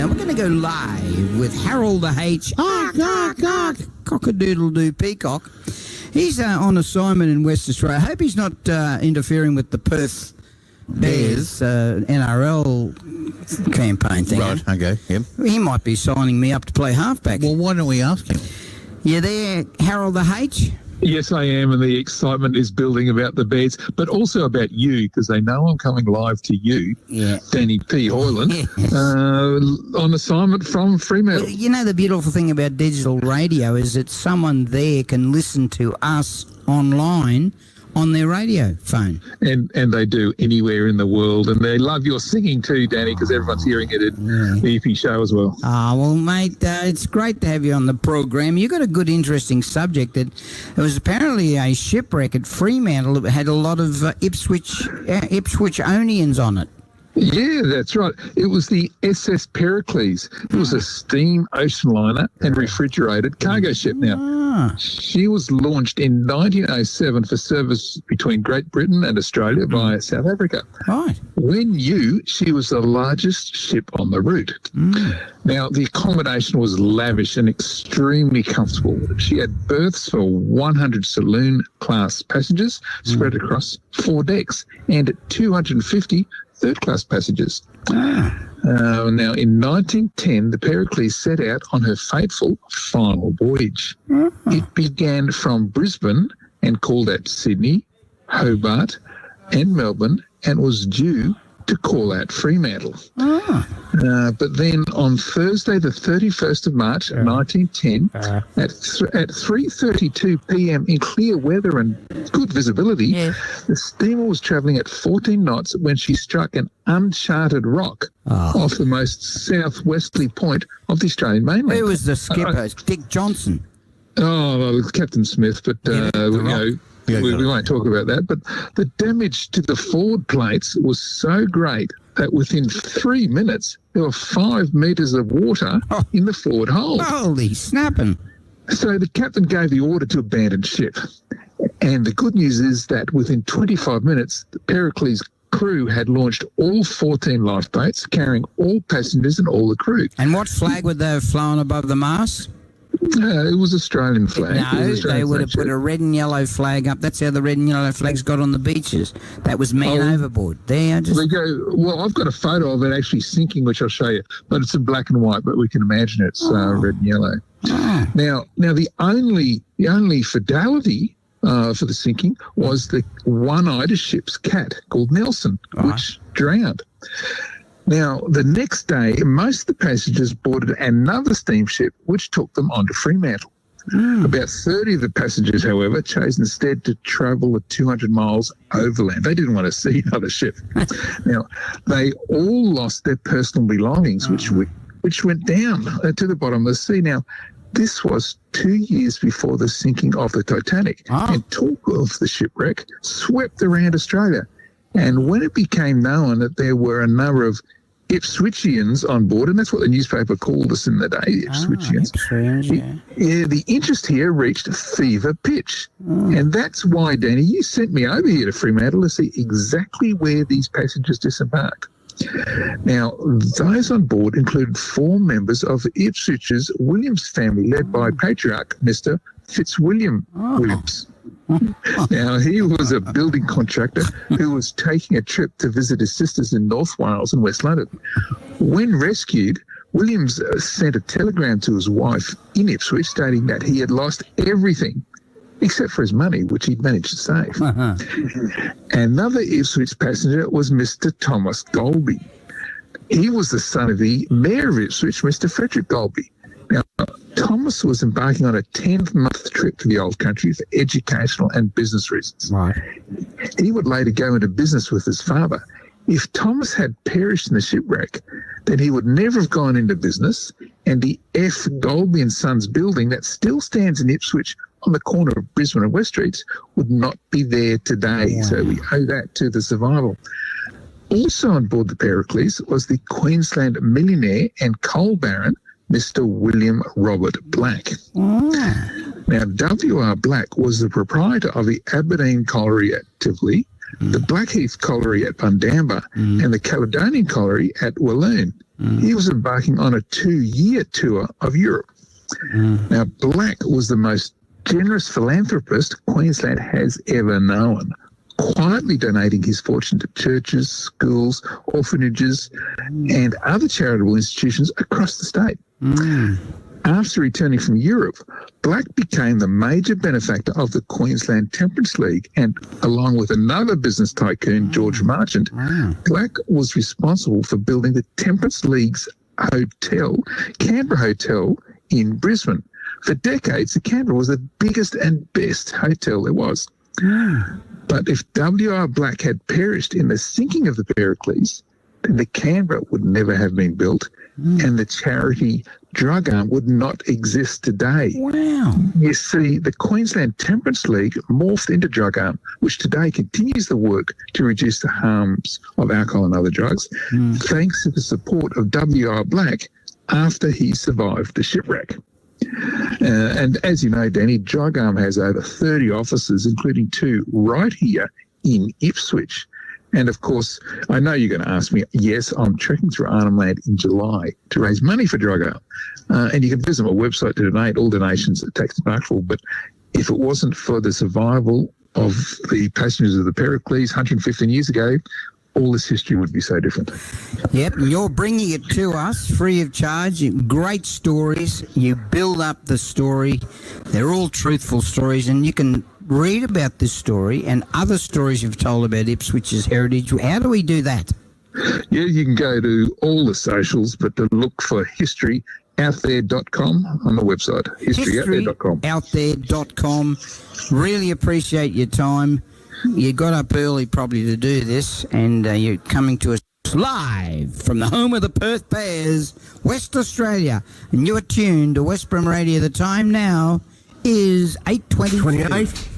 Now we're going to go live with Harold the H. Cock-a-doodle-doo peacock. He's on assignment in West Australia. I hope he's not interfering with the Perth Bears NRL campaign thing. Right, okay, yep. He might be signing me up to play halfback. Well, why don't we ask him? You there, Harold the H? Yes, I am, and the excitement is building about the Bears, but also about you, because they know I'm coming live to you, Danny P. Hoyland, on assignment from Fremantle. Well, you know, the beautiful thing about digital radio is that someone there can listen to us online on their radio phone. And they do anywhere in the world, and they love your singing too, Danny, because everyone's hearing it at the EP show as well. Well, mate, it's great to have you on the program. You got a good, interesting subject. That there was apparently a shipwreck at Fremantle that had a lot of Ipswichonians on it. Yeah, that's right. It was the SS Pericles. It was a steam ocean liner and refrigerated cargo ship. Now, she was launched in 1907 for service between Great Britain and Australia via South Africa. Right. When new, she was the largest ship on the route. Now, the accommodation was lavish and extremely comfortable. She had berths for 100 saloon-class passengers spread across 4 decks and 250 third-class passengers. Now, in 1910, the Pericles set out on her fateful final voyage. It began from Brisbane and called at Sydney, Hobart and Melbourne, and was due to call out Fremantle. But then on Thursday, the 31st of March, 1910, at 3:32 p.m. in clear weather and good visibility, the steamer was travelling at 14 knots when she struck an uncharted rock off the most southwesterly point of the Australian mainland. Who was the skipper? Dick Johnson. Well, it was Captain Smith, but we won't talk about that. But the damage to the forward plates was so great that within 3 minutes, there were 5 metres of water in the forward hold. Holy snapping. So the captain gave the order to abandon ship. And the good news is that within 25 minutes, the Pericles crew had launched all 14 lifeboats, carrying all passengers and all the crew. And what flag would they have flown above the mast? It was Australian flag. No, they would have put a red and yellow flag up. That's how the red and yellow flags got on the beaches. That was man overboard. There, They go, well, I've got a photo of it actually sinking, which I'll show you, but it's in black and white, but we can imagine it's red and yellow. Now, the only fatality for the sinking was the one-eyed ship's cat called Nelson, which drowned. Now, the next day, most of the passengers boarded another steamship, which took them onto Fremantle. About 30 of the passengers, however, chose instead to travel the 200 miles overland. They didn't want to see another ship. Now, they all lost their personal belongings, which went down to the bottom of the sea. Now, this was 2 years before the sinking of the Titanic, and talk of the shipwreck swept around Australia. And when it became known that there were a number of Ipswichians on board, and that's what the newspaper called us in the day, Ipswichians. The interest here reached fever pitch. And that's why, Danny, you sent me over here to Fremantle to see exactly where these passengers disembarked. Now, those on board included 4 members of Ipswich's Williams family, led by patriarch Mr. Fitzwilliam Williams. Now, he was a building contractor who was taking a trip to visit his sisters in North Wales and West London. When rescued, Williams sent a telegram to his wife in Ipswich stating that he had lost everything except for his money, which he'd managed to save. Another Ipswich passenger was Mr. Thomas Golby. He was the son of the mayor of Ipswich, Mr. Frederick Golby. Now, Thomas was embarking on a 10-month trip to the old country for educational and business reasons. He would later go into business with his father. If Thomas had perished in the shipwreck, then he would never have gone into business, and the F. Golby and Sons building that still stands in Ipswich on the corner of Brisbane and West Streets would not be there today. So we owe that to the survival. Also on board the Pericles was the Queensland millionaire and coal baron, Mr. William Robert Black. Now, W.R. Black was the proprietor of the Aberdeen Colliery at Tivoli, the Blackheath Colliery at Bundamba, and the Caledonian Colliery at Walloon. He was embarking on a 2-year tour of Europe. Now, Black was the most generous philanthropist Queensland has ever known, quietly donating his fortune to churches, schools, orphanages, and other charitable institutions across the state. After returning from Europe, Black became the major benefactor of the Queensland Temperance League, and along with another business tycoon, George Marchant, Black was responsible for building the Temperance League's hotel, Canberra Hotel, in Brisbane. For decades, the Canberra was the biggest and best hotel there was. But if W.R. Black had perished in the sinking of the Pericles, then the Canberra would never have been built, and the charity drug arm would not exist today. Wow. You see, the Queensland Temperance League morphed into drug arm, which today continues the work to reduce the harms of alcohol and other drugs, thanks to the support of W.R. Black after he survived the shipwreck. And as you know, Danny, drug arm has over 30 offices, including 2 right here in Ipswich. And of course, I know you're going to ask me, yes, I'm trekking through Arnhem Land in July to raise money for drug arm. And you can visit my website to donate. All donations are tax deductible. But if it wasn't for the survival of the passengers of the Pericles 115 years ago, all this history would be so different. Yep, and you're bringing it to us free of charge. Great stories. You build up the story. They're all truthful stories, and you can read about this story and other stories you've told about Ipswich's heritage. How do we do that? Yeah, you can go to all the socials, but to look for historyouthere.com on the website, historyouthere.com. Historyouthere.com. Really appreciate your time. You got up early probably to do this, and you're coming to us live from the home of the Perth Bears, West Australia. And you are tuned to West Bremer Radio. The time now is 8:28.